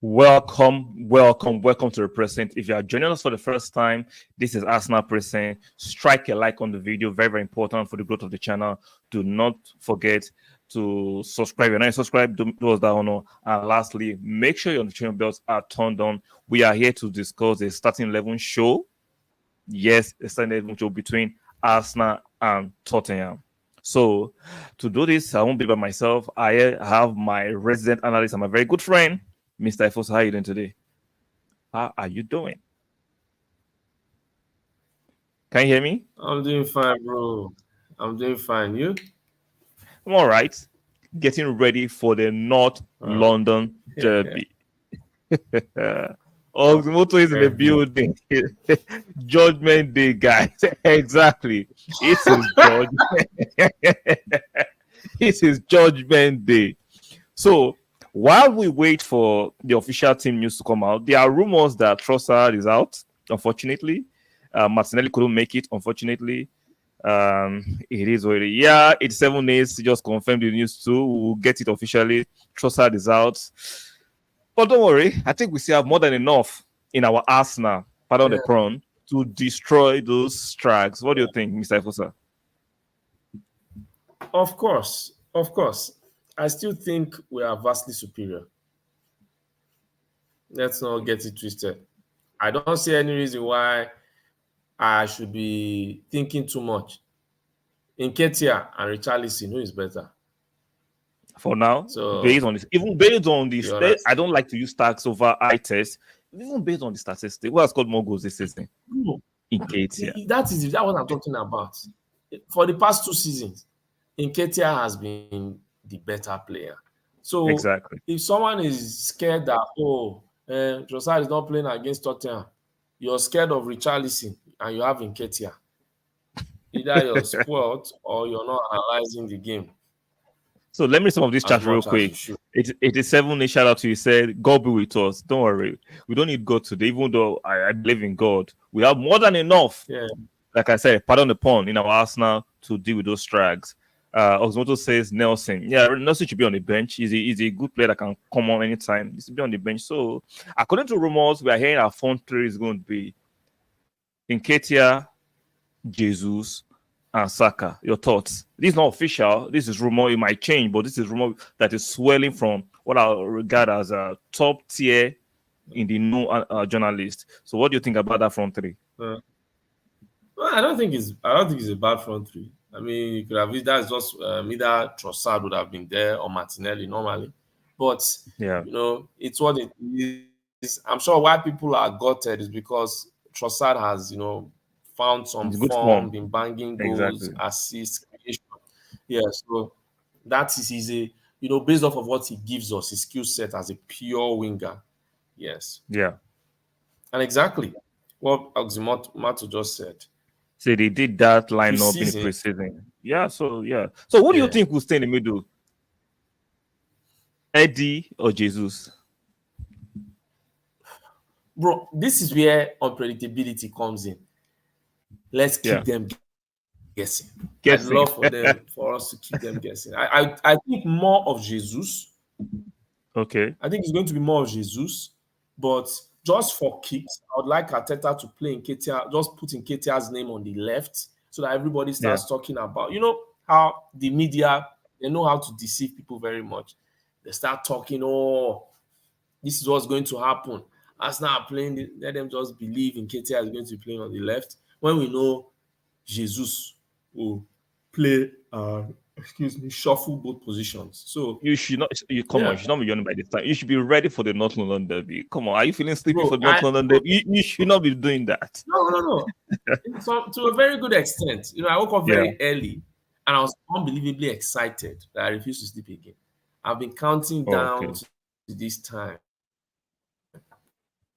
Welcome to the Present. If you are joining us for the first time, this is Arsenal Present. Strike a like on the video, very, very important for the growth of the channel. Do not forget to subscribe. If you're not subscribed, do us that honor. And lastly, make sure your notification bells are turned on. We are here to discuss a starting 11 show. Yes, a starting 11 show between Arsenal and Tottenham. So, to do this, I won't be by myself. I have my resident analyst and my very good friend, Mr. Efos. How are you doing today? How are you doing? Can you hear me? I'm doing fine, bro. I'm doing fine. You? I'm all right. Getting ready for the North London Derby. Moto is in the building. Judgment Day, guys. Exactly. It is Judgment Day. So, while we wait for the official team news to come out, there are rumors that Trossard is out, unfortunately. Martinelli couldn't make it, unfortunately. It is already, 87 days to just confirm the news too. We'll get it officially. Trossard is out. But don't worry, I think we still have more than enough in our arsenal, pardon the prawn, to destroy those strikes. What do you think, Mr. Efosa? Of course. I still think we are vastly superior. Let's not get it twisted. I don't see any reason why I should be thinking too much. Nketiah and Richarlison, who is better? For now, So based on this, I don't like to use stats over eye test. Even based on the statistics, who has scored more goals this season? Nketiah. That what I'm talking about. For the past 2 seasons, Nketiah has been the better player. So exactly, if someone is scared that Trossard is not playing against Tottenham, you're scared of Richarlison and you have Nketiah. Either you're spoiled or you're not analyzing the game. So let me read some of this chat real quick. 87 shout out to you. Said, God be with us. Don't worry. We don't need God today, even though I believe in God. We have more than enough. Yeah. Like I said, pardon the pun, in our Arsenal to deal with those strikes. Osmoto says Nelson. Yeah, Nelson should be on the bench. He's a good player that can come on anytime. He should be on the bench. So, according to rumors, we are hearing our front three is going to be Nketiah, Jesus, and Saka. Your thoughts? This is not official. This is rumor. It might change, but this is rumor that is swelling from what I regard as a top tier in the new journalist. So, what do you think about that front three? Well, I don't think it's a bad front three. I mean, you could have that's just either Trossard would have been there or Martinelli normally, but it's what it is. I'm sure why people are gutted is because Trossard has found some form, been banging goals, assists, creation. Yeah, so that is easy. Based off of what he gives us, his skill set as a pure winger. Yes. Yeah. And exactly what Oxymoto just said. So they did that lineup in the preseason. Yeah, so So what do you think will stay in the middle? Eddie or Jesus? Bro, this is where unpredictability comes in. Let's keep them guessing. I'd love for us to keep them guessing. I think more of Jesus. Okay. I think it's going to be more of Jesus, but just for kicks, I would like Arteta to play Nketiah, just put Nketiah's name on the left so that everybody starts talking about, how the media, they know how to deceive people very much. They start talking, this is what's going to happen. Arsenal playing, let them just believe Nketiah is going to be playing on the left. When we know Jesus will play, shuffle both positions. So you should not. You should not be yawning by this time. You should be ready for the North London Derby. Come on, are you feeling sleepy for the North London Derby? You should not be doing that. No. So to a very good extent, I woke up very early and I was unbelievably excited that I refused to sleep again. I've been counting down to this time.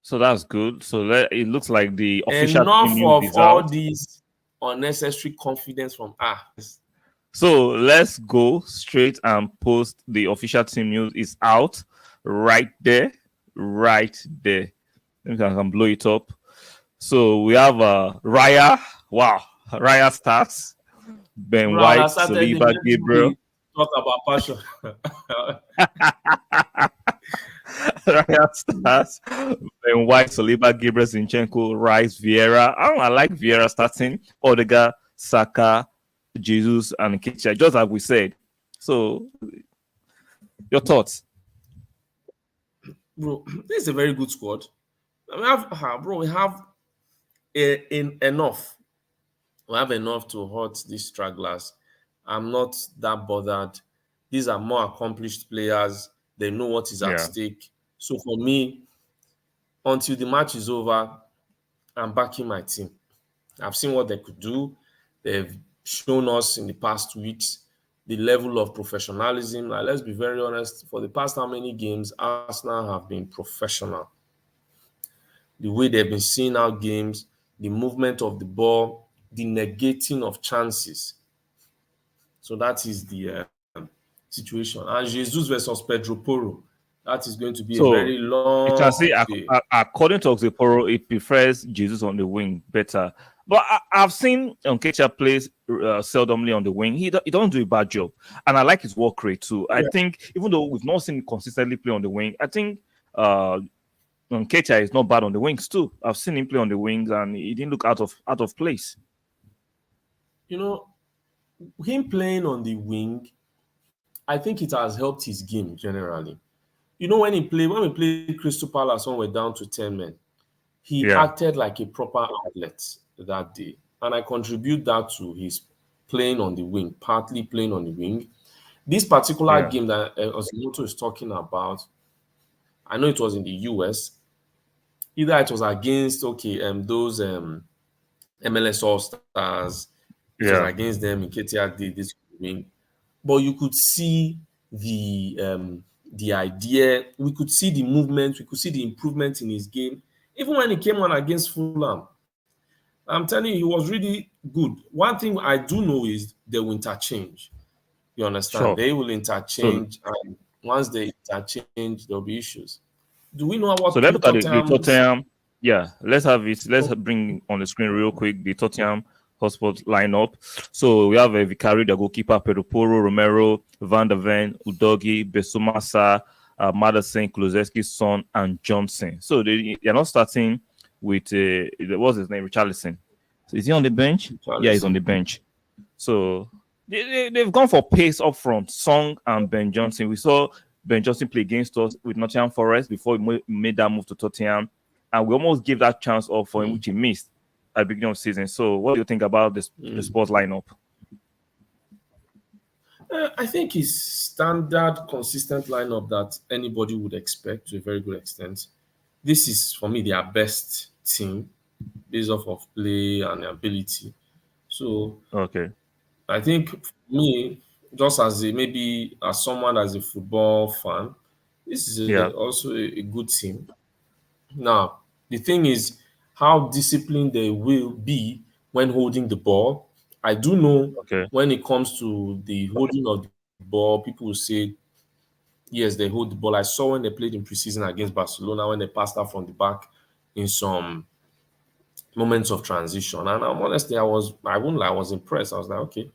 So that's good. So it looks like the official enough of all these unnecessary confidence from So let's go straight and post the official team news is out right there. Let me see if I can blow it up. So we have Raya. Wow, Raya starts. Ben White, Saliba, Gabriel. Talk about passion. Ryan starts. Ben White, Saliba, Gabriel, Zinchenko, Rice, Vieira. I like Vieira starting. Odegaard, Saka, Jesus, and Nketiah, just like we said. So, your thoughts? Bro, this is a very good squad. We have, bro, we have enough. We have enough to hurt these stragglers. I'm not that bothered. These are more accomplished players. They know what is at Yeah. stake. So for me, until the match is over, I'm backing my team. I've seen what they could do. They've shown us in the past weeks the level of professionalism. Like, let's be very honest. For the past how many games, Arsenal have been professional. The way they've been seeing out games, the movement of the ball, the negating of chances. So that is the situation. And Jesus versus Pedro Porro, that is going to be a So, very you can long see, day. according to Oxiporo, it prefers Jesus on the wing better. But I've seen Nketiah plays seldomly on the wing. He doesn't do a bad job. And I like his work rate too. I think, even though we've not seen him consistently play on the wing, I think Nketiah is not bad on the wings too. I've seen him play on the wings and he didn't look out of place. You know, him playing on the wing, I think it has helped his game generally. You know, when we played Crystal Palace when we're down to 10 men, he Yeah. acted like a proper athlete that day. And I contribute that to his playing on the wing, partly playing on the wing. This particular Yeah. game that Osimoto is talking about, I know it was in the US. Either it was against those MLS All Stars, it was Yeah. against them. Nketiah did this wing, but you could see the idea. We could see the movement. We could see the improvement in his game, even when he came on against Fulham. I'm telling you, he was really good. One thing I do know is they will interchange. You understand? Sure. They will So interchange, and once they interchange, there'll be issues. Do we know So what let's two look at the Tottenham's? Tottenham. Yeah, let's have it. Let's bring on the screen real quick the Tottenham Hotspur lineup. So we have a Vicari, the goalkeeper, Pedro Porro, Romero, Van der Ven, Udogi, Besumasa, Madison, Kulusevski, Son, and Johnson. So they're not starting with what's his name, Richarlison. So is he on the bench? Yeah, he's on the bench. So they've gone for pace up front. Song and Ben Johnson. We saw Ben Johnson play against us with Nottingham Forest before he made that move to Tottenham, and we almost gave that chance off for him, which he missed at the beginning of the season. So, what do you think about this the Spurs lineup? I think it's standard, consistent lineup that anybody would expect to a very good extent. This is, for me, their best team based off of play and ability. So Okay. I think for me, just as maybe as someone as a football fan, this is Yeah. also a good team. Now, the thing is how disciplined they will be when holding the ball. I do know Okay. when it comes to the holding of the ball, people will say, yes, they hold the ball. I saw when they played in preseason against Barcelona when they passed out from the back in some moments of transition. And honestly, I won't lie, I was impressed. I was like, okay,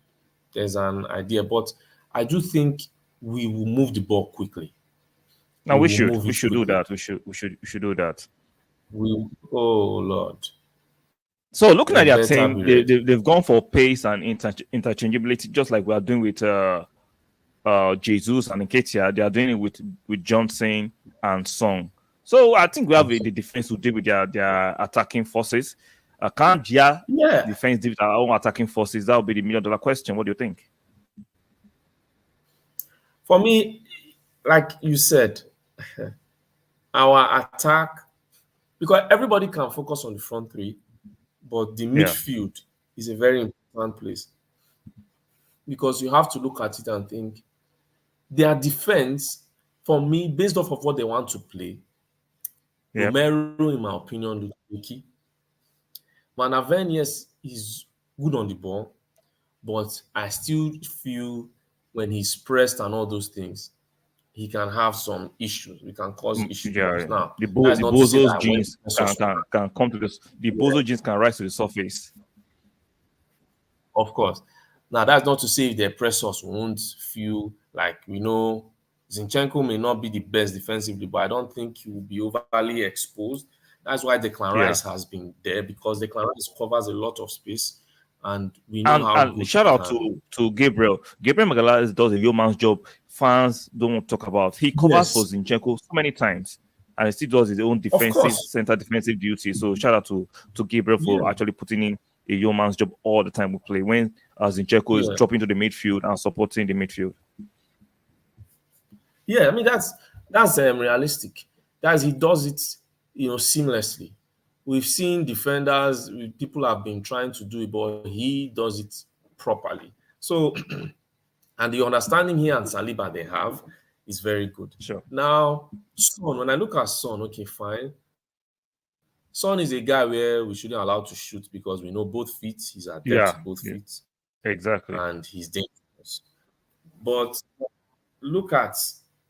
there's an idea. But I do think we will move the ball quickly. Now We we will should move we it should do quickly. that. We should do that. Oh Lord. So looking They at their better team, be ready. they've gone for pace and interchangeability, just like we are doing with Jesus and Nketiah. They are doing it with Johnson and Song. So I think we have the defense to deal with their attacking forces. Can't Gia Yeah. defense deal with our own attacking forces? That would be the $1 million question. What do you think? For me, like you said, our attack, because everybody can focus on the front three, but the Yeah. midfield is a very important place because you have to look at it and think their defense, for me, based off of what they want to play, Yeah. Romero, in my opinion, looks shaky. Van Aven, yes, is good on the ball, but I still feel when he's pressed and all those things, he can have some issues. We can cause issues for us. Yeah. Now, The that's not to say Bozo's that when genes can come to this. The Bozo genes can rise to the surface. of course. Now, that's not to say if they press us, we won't feel like we know Zinchenko may not be the best defensively, but I don't think he will be overly exposed. That's why Declan Yeah. Rice has been there, because Declan Rice covers a lot of space, and we know And how and good he shout out can. to Gabriel. Gabriel Magalhaes does a yeoman's job. Fans don't talk about. He covers for Yes, Zinchenko so many times, and he still does his own of defensive course. center defensive duty. So shout out to Gabriel for Yeah, actually putting in a yeoman's job all the time we play when Zinchenko is yeah, dropping to the midfield and supporting the midfield. yeah. I mean, that's realistic. That's He does it, seamlessly. We've seen defenders, people have been trying to do it, but he does it properly. So, and the understanding he and Saliba they have is very good. Sure. Now, Son, when I look at Son, okay, fine. Son is a guy where we shouldn't allow to shoot, because we know both feet. He's adept Yeah. to both Yeah. feet, Exactly. and he's dangerous. But look at,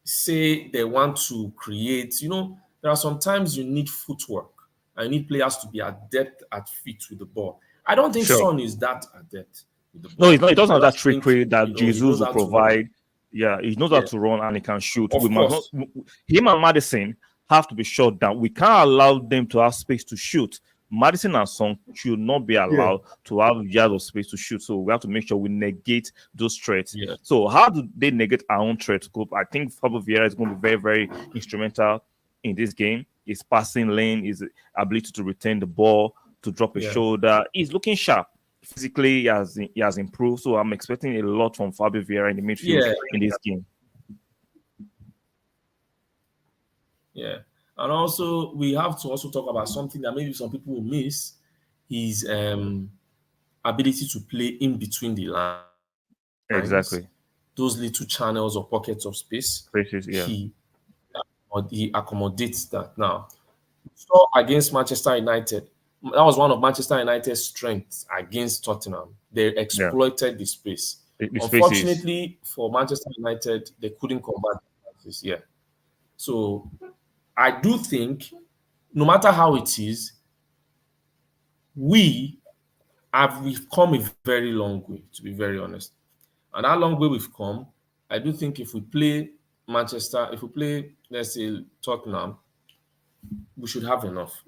say they want to create, there are sometimes you need footwork. I need players to be adept at feet with the ball. I don't think Sure. Son is that adept with the No, ball. he's not. He doesn't I have that just think, trickery that he Jesus knows will how to run. provide. Yeah, he knows how Yeah, to run and he can shoot. of We must not. course. Him and Madison have to be shut down. We can't allow them to have space to shoot. Madison and Song should not be Yeah, allowed to have yards of space to shoot. So we have to make sure we negate those threats. yeah, So how do they negate our own threats? I think Fabio Vieira is going to be very, very instrumental in this game. His passing lane, his ability to retain the ball, to drop a yeah, shoulder. He's looking sharp. Physically, he has improved. So I'm expecting a lot from Fabio Vieira in the midfield yeah, in this game. yeah. And also, we have to also talk about something that maybe some people will miss: his ability to play in between the lines, Exactly. those little channels or pockets of space. Spaces, yeah. He accommodates that. Now, saw against Manchester United, that was one of Manchester United's strengths against Tottenham. They Yeah. exploited the space. The spaces. Unfortunately for Manchester United, they couldn't convert this. Yeah. So I do think, no matter how it is, we've come a very long way, to be very honest. And that long way we've come, I do think if we play if we play, let's say, Tottenham, we should have enough.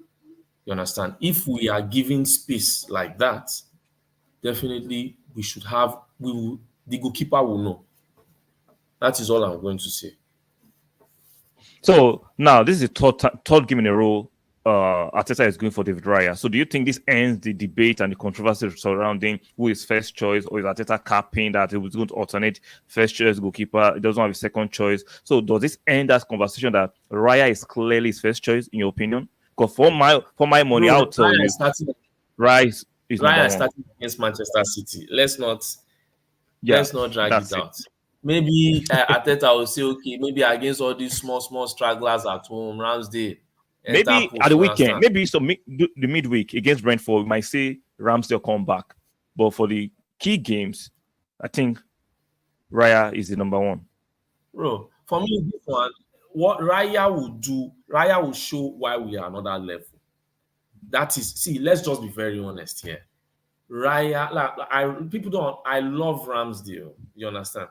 You understand? If we are giving space like that, definitely we should have, the goalkeeper will know. That is all I'm going to say. So now this is the third game in a row. Arteta is going for David Raya. So do you think this ends the debate and the controversy surrounding who is first choice, or is Arteta capping that he was going to alternate first choice goalkeeper? He doesn't have a second choice. So does this end that conversation that Raya is clearly his first choice in your opinion? Because for my money, Bro, I'll tell you, Raya is number Raya one. starting against Manchester City. Let's not Yeah, drag that's it it. out. Maybe Arteta will say, okay, maybe against all these small stragglers at home, Ramsdale, enter Maybe at post, the you weekend, understand? maybe the midweek against Brentford, we might see Ramsdale come back. But for the key games, I think Raya is the number one. Bro, for me, this one, what Raya will do, Raya will show why we are another level. That is, see, let's just be very honest here. Raya, I love Ramsdale. You understand?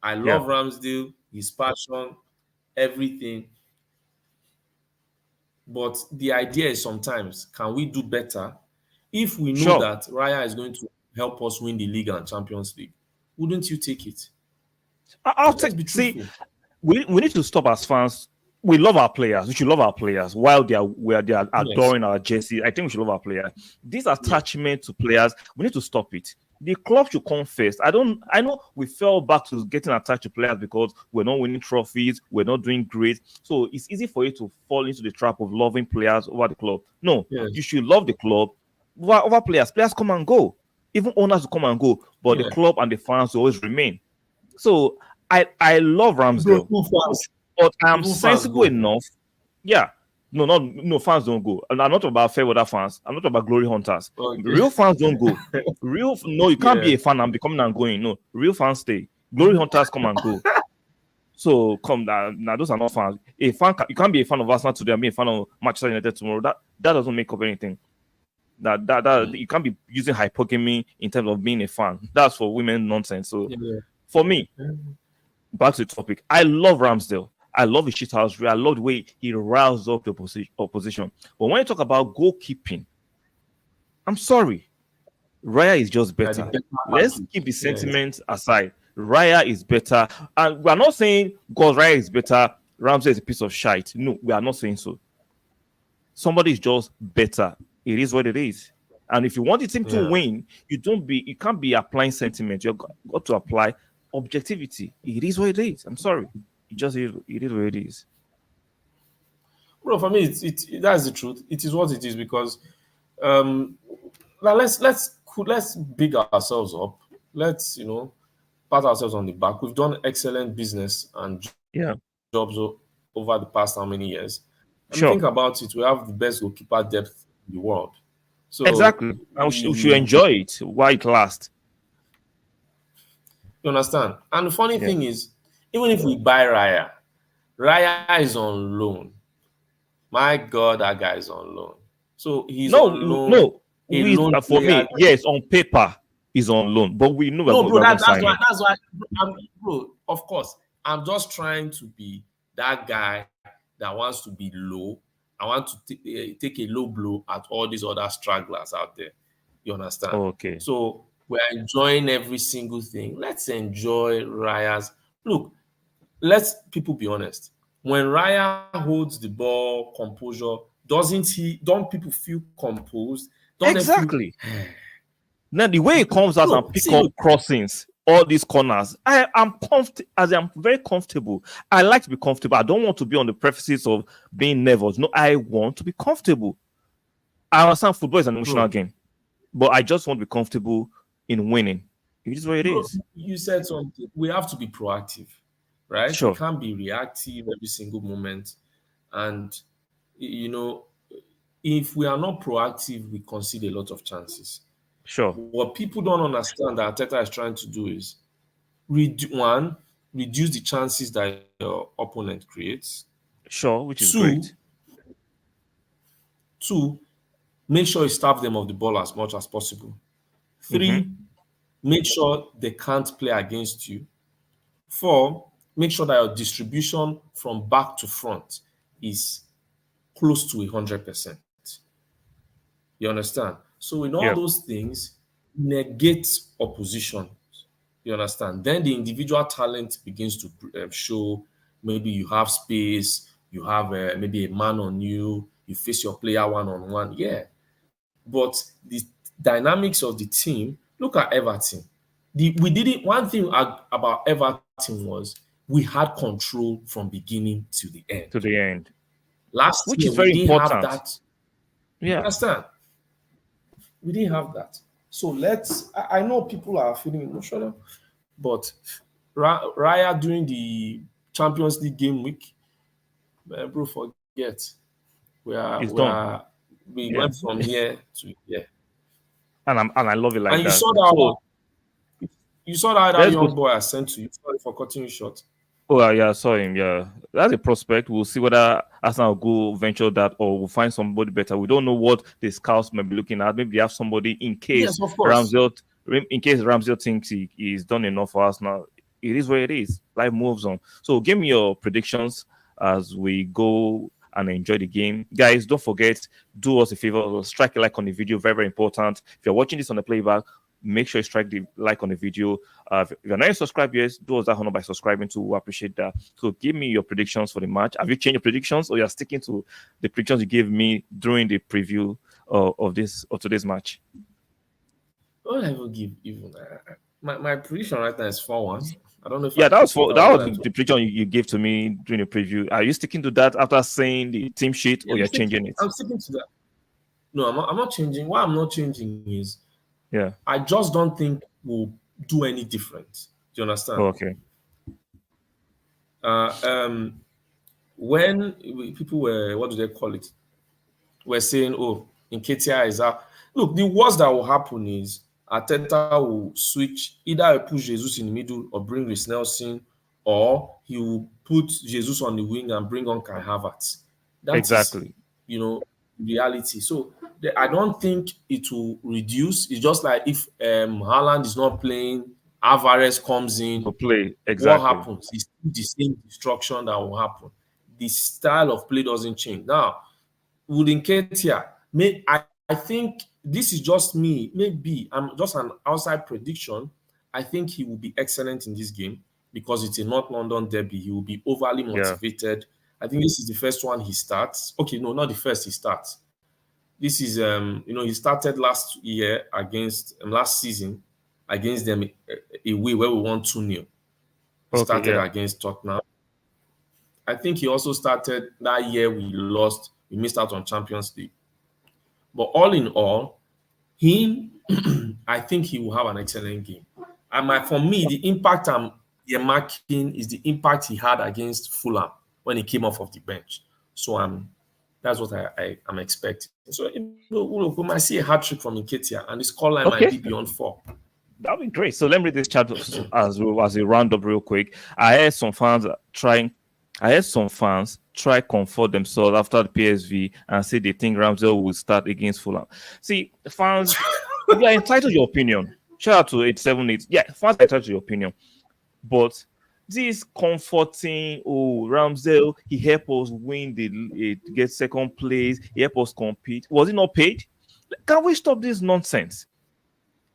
I Yeah, love Ramsdale, his passion, everything. But the idea is, sometimes, can we do better? If we know sure. that Raya is going to help us win the league and Champions League, wouldn't you take it? I'll Let's take. be See, truthful. we need to stop as fans. We love our players. We should love our players while they are Yes. adoring our jersey. I think we should love our players. This Yeah. attachment to players, we need to stop it. The club should come first. I know we fell back to getting attached to players because we're not winning trophies, we're not doing great. So it's easy for you to fall into the trap of loving players over the club. No, Yes. you should love the club over players. Players come and go. Even owners will come and go, but the Yeah. club and the fans will always remain. So I love Bro, Ramsdale, two fans. but I'm Even fans sensible go. enough. Yeah, no fans don't go. And I'm not about fair weather fans. I'm not about glory hunters. Okay. Real fans don't go. No, you can't be Yeah. a fan and be coming and going. No, real fans stay. Glory hunters come and go. So come now, those are not fans. You can't be a fan of Arsenal today and be a fan of Manchester United tomorrow. That doesn't make up anything. That you can't be using hypogamy in terms of being a fan. That's for women nonsense. So Yeah. for me, back to the topic. I love Ramsdale. I love his shit house. I love the way he riles up the opposition. But when you talk about goalkeeping, I'm sorry, Raya is just Like the better. better Let's package. keep the Yes. sentiment aside. Raya is better. And we are not saying because Raya is better, Ramsey is a piece of shite. No, we are not saying so. Somebody is just better. It is what it is. And if you want the team to Yeah. win, you can't be applying sentiment. You've got to apply objectivity. It is what it is. I'm sorry. It just is, it is what it is. Bro, for me, that's the truth. It is what it is because um now let's big ourselves up. Let's pat ourselves on the back. We've done excellent business and Yeah. jobs over the past how many years. I mean, Sure. think about it. We have the best goalkeeper depth in the world. So Exactly. And we should we enjoy it while it lasts. you understand. And the funny Yeah. thing is, even if we buy Raya is on loan. My God, that guy is on loan. So he's No, on loan, no. a We loan for player. me, yes, on paper is on loan, but we know No, bro, we're going to that's sign why him. bro, of course. I'm just trying to be that guy that wants to be low. I want to take a low blow at all these other stragglers out there. You understand? Okay. So we're enjoying every single thing. Let's enjoy Raya's. Look, let's people be honest. When Raya holds the ball, composure, don't people feel composed? Don't they feel, Exactly. Now the way it comes out and bro, pick see, up look, crossings, all these corners, I am comfortable. As I'm very comfortable. I like to be comfortable. I don't want to be on the premises of being nervous. No, I want to be comfortable. I understand football is an emotional bro, game, but I just want to be comfortable in winning. It is what it bro, is. you said something. We have to be proactive, right? We Sure, can't be reactive every single moment. And, you know, if we are not proactive, we concede a lot of chances. sure, What people don't understand that Arteta is trying to do is one, reduce the chances that your opponent creates. sure, which is Two, great. two, make sure you starve them of the ball as much as possible. Mm-hmm. Three, make sure they can't play against you. Four, make sure that your distribution from back to front is close to 100%. You understand? So in all Yeah, those things, negate opposition. You understand? Then the individual talent begins to show. Maybe you have space, you have maybe a man on you, you face your player one on one. Yeah, but the dynamics of the team. Look at Everton. We didn't. One thing about Everton was we had control from beginning to the end. to the end, Last which year is we very didn't have important. that. You Yeah, understand? We didn't have that. So let's. I know people are feeling emotional, but Raya during the Champions League game week, bro, forget. it's done. We Yeah, went from here to here, and I love it like and that. that So you saw that let's go. young boy I sent to you. Sorry for cutting you short. Oh, yeah, I saw him. Yeah, that's a prospect. We'll see whether Arsenal will go venture that or we'll find somebody better. We don't know what the scouts may be looking at. Maybe they have somebody Yes, of course. In case Ramsdale thinks he's done enough for Arsenal. It is what it is. Life moves on. So, give me your predictions as we go and enjoy the game, guys. Don't forget, do us a favor, strike a like on the video. Very, very important. If you're watching this on the playback, make sure you strike the like on the video. If you're not subscribed yet, do us that honor by subscribing too. We appreciate that. So give me your predictions for the match. Have you changed your predictions or you're sticking to the predictions you gave me during the preview of today's match? What I will give even my prediction right now is 4-1. I don't know if I Yeah, put it that out was there. the prediction you gave to me during the preview. Are you sticking to that after saying the team sheet Yeah, or you're changing it? I'm sticking to that. No, I'm not changing. Why I'm not changing is Yeah. I just don't think we'll do any different. Do you understand? Okay. Uh, um, when people were, what do they call it? We're saying, oh, Nketiah is out. Look, the worst that will happen is Arteta will switch, either he'll put Jesus in the middle or bring Reece Nelson, or he will put Jesus on the wing and bring on Kai Havertz. That is, Exactly. reality. So I don't think it will reduce. It's just like if Haaland is not playing Alvarez comes in. To play, What exactly. happens? It's the same destruction that will happen. The style of play doesn't change. Now, with Nketiah, I think this is just me. Maybe I'm just an outside prediction. I think he will be excellent in this game because it's a North London derby. He will be overly motivated. I think this is the first one he starts. Okay, no, not the first he starts. This is he started last year against last season against them away where we won 2-0. He started against Tottenham. I think he also started that year we lost. We missed out on Champions League. But all in all, I think he will have an excellent game. And for me, the impact I'm marking is the impact he had against Fulham when he came off of the bench. So that's what I'm expecting. So we might see a hat trick from Nketiah, and the scoreline might be beyond 4. That'd be great. So let me read this chat as a roundup real quick. I heard some fans try comfort themselves after the PSV and say they think Ramsdale will start against Fulham. See, fans, you are entitled to your opinion. Shout out to 878. Yeah, fans are entitled to your opinion. But this comforting, Ramsdale, he helped us win get second place, he helped us compete. Was he not paid? Can we stop this nonsense?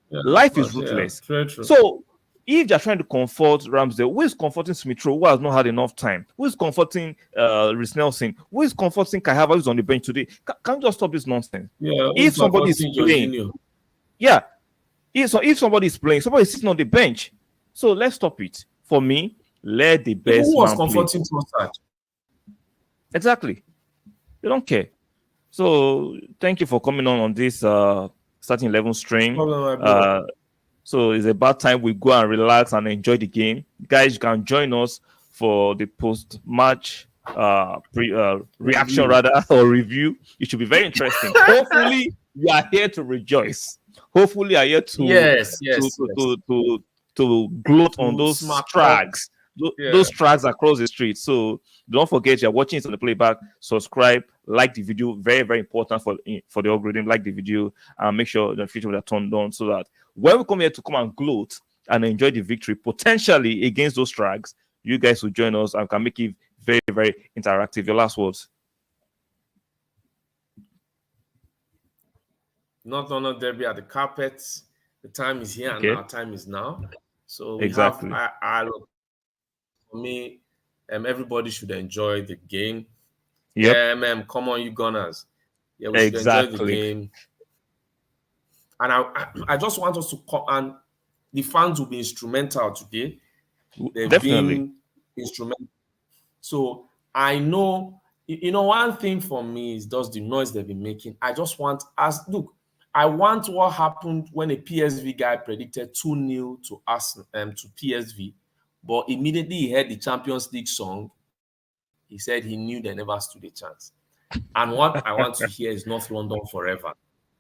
Yeah, life is ruthless. Yeah, true. So if they're trying to comfort Ramsdale, who is comforting Smith Rowe, who has not had enough time? Who is comforting Reece Nelson? Who is comforting Kai Havertz, who's on the bench today? Can we just stop this nonsense? Yeah, if somebody is playing, if somebody is playing, somebody is sitting on the bench. So let's stop it. For me, let the best who was man comforting play. Exactly. They don't care. So thank you for coming on this starting 11 stream. So it's about time we go and relax and enjoy the game. Guys, you can join us for the post-match reaction or review. It should be very interesting. Hopefully, you are here to rejoice. Hopefully, you are here to to gloat on those tracks. Those tracks across the street. So don't forget, you're watching it on the playback. Subscribe, like the video. Very, very important for the algorithm. Like the video and make sure the features are turned on so that when we come here to come and gloat and enjoy the victory potentially against those tracks, you guys will join us and can make it very, very interactive. Your last words. Not on a derby at the carpets. The time is here and our time is now. So we have for me, everybody should enjoy the game. Yeah, come on, you Gunners. Yeah, we should enjoy the game. And I just want us to come, and the fans will be instrumental today. They've been instrumental. So I know, one thing for me is just the noise they've been making. I just want I want what happened when a PSV guy predicted 2-0 to Arsenal, to PSV, but immediately he heard the Champions League song. He said he knew they never stood a chance. And what I want to hear is North London forever.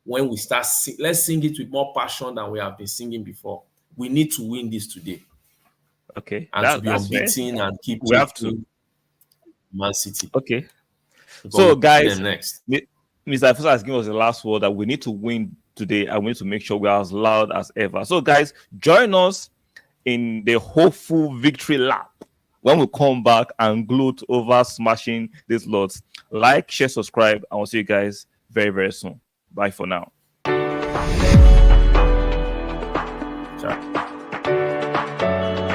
When we start, let's sing it with more passion than we have been singing before. We need to win this today. Okay. And to be unbeaten and keep. We have to. Man City. Okay. So, guys, next. Mr. Afosa has given us the last word that we need to win today and we need to make sure we are as loud as ever. So, guys, join us in the hopeful victory lap when we come back and gloat over smashing these lots. Like, share, subscribe, and we'll see you guys very, very soon. Bye for now.